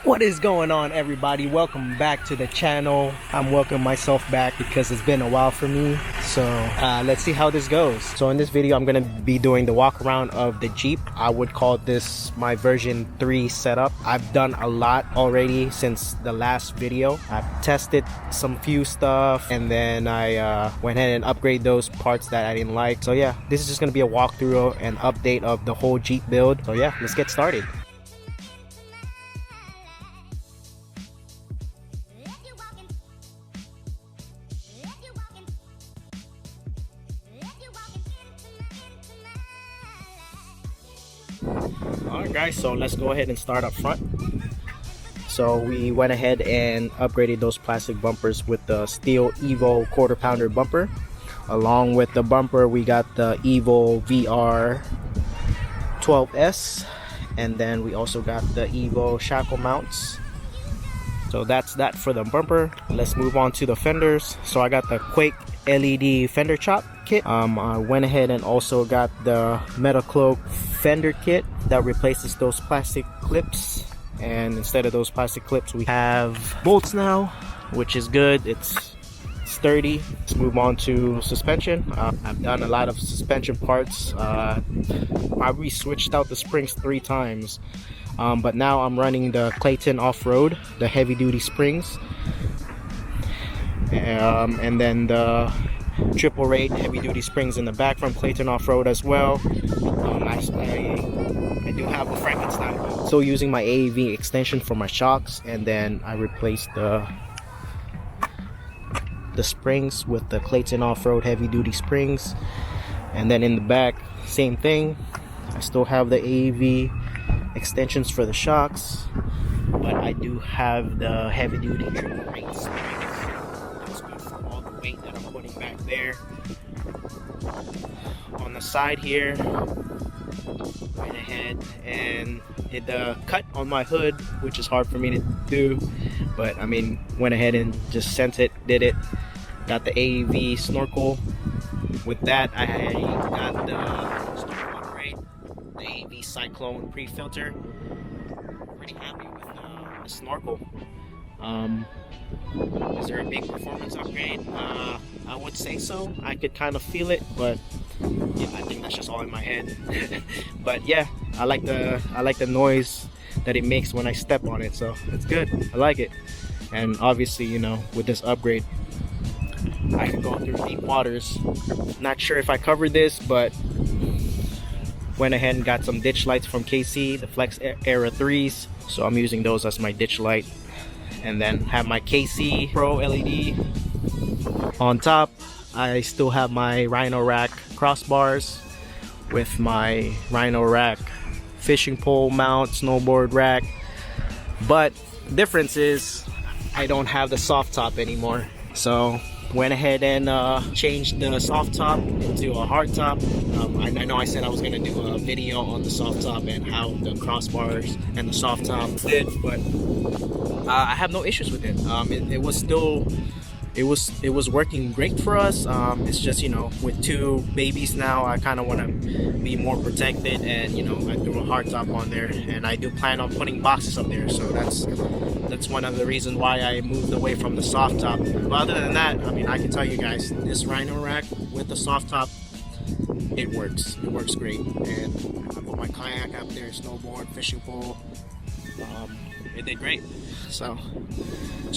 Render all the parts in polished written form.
What is going on, everybody? Welcome back to the channel. I'm welcoming myself back because it's been a while for me. So let's see how this goes. So in this video, I'm gonna be doing the walk around of the Jeep. I would call this my version 3 setup. I've done a lot already since the last video. I've tested some few stuff, and then I went ahead and upgraded those parts that I didn't like. So yeah, this is just gonna be a walkthrough and update of the whole Jeep build. So yeah, let's get started. Alright guys, so let's go ahead and start up front. So we went ahead and upgraded those plastic bumpers with the steel Evo quarter pounder bumper. Along with the bumper, we got the Evo VR 12S, and then we also got the Evo shackle mounts. So that's that for the bumper. Let's move on to the fenders. So I got the Quake LED fender chop kit. I went ahead and also got the Metal Cloak fender kit that replaces those plastic clips, and instead of those plastic clips we have bolts now, which is good. It's sturdy. Let's move on to suspension. I've done a lot of suspension parts. I switched out the springs 3 times, but now I'm running the Clayton off-road, the heavy-duty springs, and then the triple rate heavy-duty springs in the back from Clayton off-road as well. I do have a Frankenstein. So using my AAV extension for my shocks, and then I replaced the springs with the Clayton off-road heavy-duty springs. And then in the back, same thing. I still have the AAV extensions for the shocks, but I do have the heavy-duty triple rate springs. That's good for all the weight that I'm putting back there. On the side here, went ahead and did the cut on my hood, which is hard for me to do, but I mean, went ahead and just sent it, did it. Got the AAV snorkel. With that, I got the snorkel upgrade, the AAV Cyclone pre-filter. Pretty happy with the snorkel. Is there a big performance upgrade? I would say so. I could kind of feel it, but yeah, I think that's just all in my head. But yeah, I like the noise that it makes when I step on it, so it's good. I like it. And obviously, you know, with this upgrade, I can go through deep waters. Not sure if I covered this, but went ahead and got some ditch lights from KC, the Flex Era 3s. So I'm using those as my ditch light. And then have my KC Pro LED on top. I still have my Rhino Rack crossbars with my Rhino Rack fishing pole mount, snowboard rack. But difference is I don't have the soft top anymore. So went ahead and changed the soft top into a hard top. I know I said I was going to do a video on the soft top and how the crossbars and the soft top did, but I have no issues with it. It was working great for us. It's just, you know, with 2 babies now, I kind of want to be more protected, and you know, I threw a hard top on there, and I do plan on putting boxes up there, so that's one of the reasons why I moved away from the soft top. But other than that, I mean, I can tell you guys, this Rhino Rack with the soft top, it works great. And I put my kayak up there, snowboard, fishing pole, it did great. So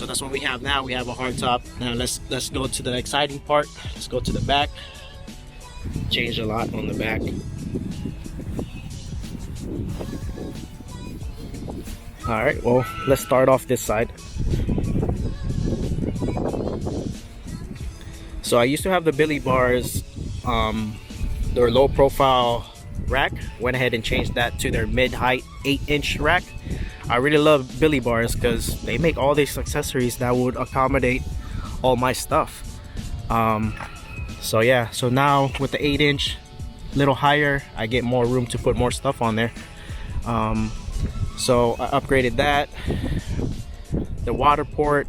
that's what we have now. We have a hard top. Now let's go to the exciting part. Let's go to the back. Changed a lot on the back. All right, well, let's start off this side. So I used to have the Billybar's their low profile rack. Went ahead and changed that to their mid-height 8-inch rack. I really love Billybar's because they make all these accessories that would accommodate all my stuff. So yeah, so now with the 8-inch, little higher, I get more room to put more stuff on there. So I upgraded that. The water port,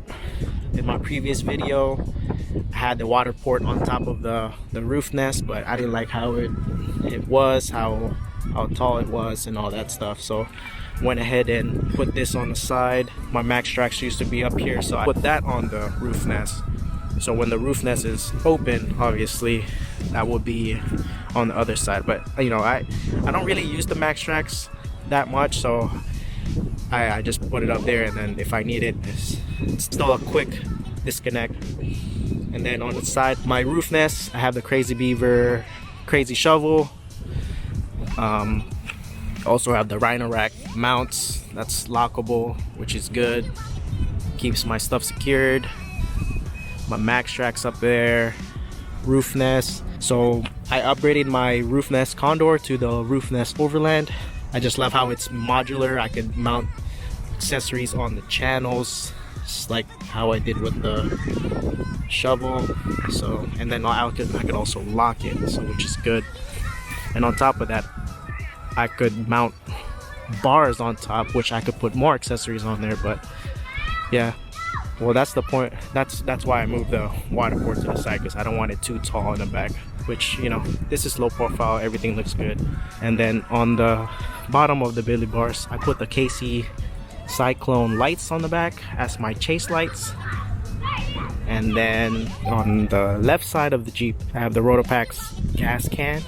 in my previous video, I had the water port on top of the roof nest, but I didn't like how it was, how how tall it was and all that stuff. So went ahead and put this on the side. My max tracks used to be up here, so I put that on the roof nest. So when the roof nest is open, obviously that will be on the other side. But you know, I don't really use the max tracks that much, so I just put it up there, and then if I need it, it's still a quick disconnect. And then on the side, my roof nest, I have the Crazy Beaver Crazy Shovel. Also have the Rhino Rack mounts, that's lockable, which is good, keeps my stuff secured. My max tracks up there, roof nest. So I upgraded my roof nest Condor to the roof nest Overland. I just love how it's modular. I could mount accessories on the channels, just like how I did with the shovel. So, and then I could also lock it, so which is good. And on top of that, I could mount bars on top, which I could put more accessories on there. But yeah, well, that's the point. That's why I moved the waterboard to the side, because I don't want it too tall in the back, which, you know, this is low profile, everything looks good. And then on the bottom of the Billy bars, I put the KC Cyclone lights on the back as my chase lights. And then on the left side of the Jeep, I have the RotoPacks gas can,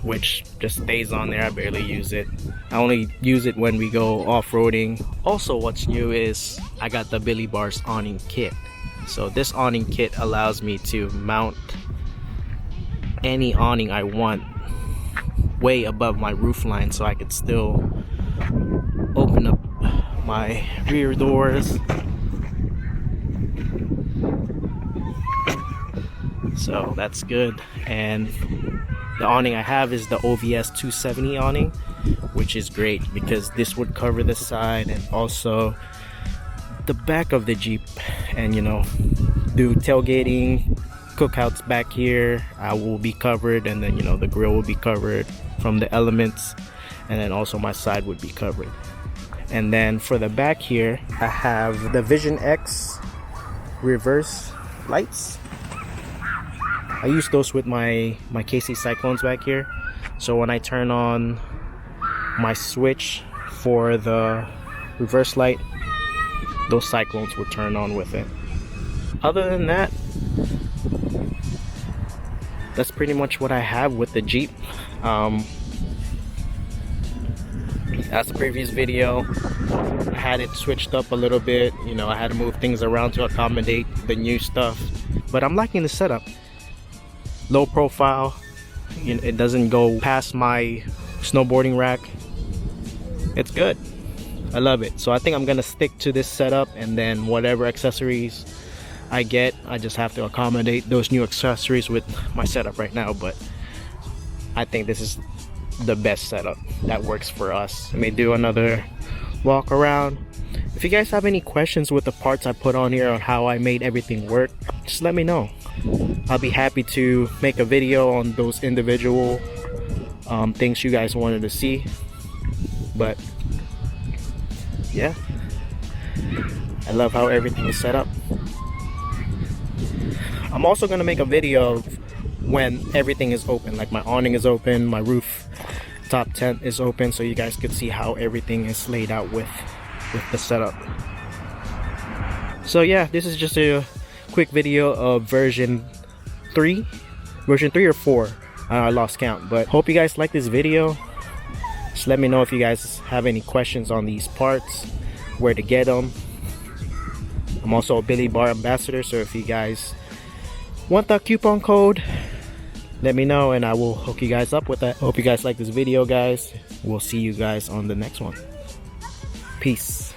which just stays on there. I barely use it. I only use it when we go off-roading. Also, what's new is I got the Billybar's awning kit. So this awning kit allows me to mount any awning I want way above my roof line, so I could still open up my rear doors. So that's good. And the awning I have is the OVS 270 awning, which is great because this would cover the side and also the back of the Jeep, and you know, do tailgating, cookouts back here. I will be covered, and then, you know, the grill will be covered from the elements, and then also my side would be covered. And then for the back here, I have the Vision X reverse lights. I use those with my KC Cyclones back here. So when I turn on my switch for the reverse light, those Cyclones will turn on with it. Other than that, that's pretty much what I have with the Jeep. As the previous video, I had it switched up a little bit. You know, I had to move things around to accommodate the new stuff. But I'm liking the setup. Low profile, you know, it doesn't go past my snowboarding rack. It's good. I love it. So I think I'm gonna stick to this setup, and then whatever accessories I get, I just have to accommodate those new accessories with my setup right now. But I think this is the best setup that works for us. I may do another walk around. If you guys have any questions with the parts I put on here on how I made everything work, just let me know. I'll be happy to make a video on those individual things you guys wanted to see. But yeah, I love how everything is set up. I'm also gonna make a video of when everything is open, like my awning is open, my roof top tent is open, so you guys could see how everything is laid out with the setup. So yeah, this is just a quick video of version 3 or 4. I lost count, but hope you guys like this video. Just let me know if you guys have any questions on these parts, where to get them. I'm also a Billybar ambassador, so if you guys want the coupon code, let me know and I will hook you guys up with that. Hope you guys like this video, guys. We'll see you guys on the next one. Peace.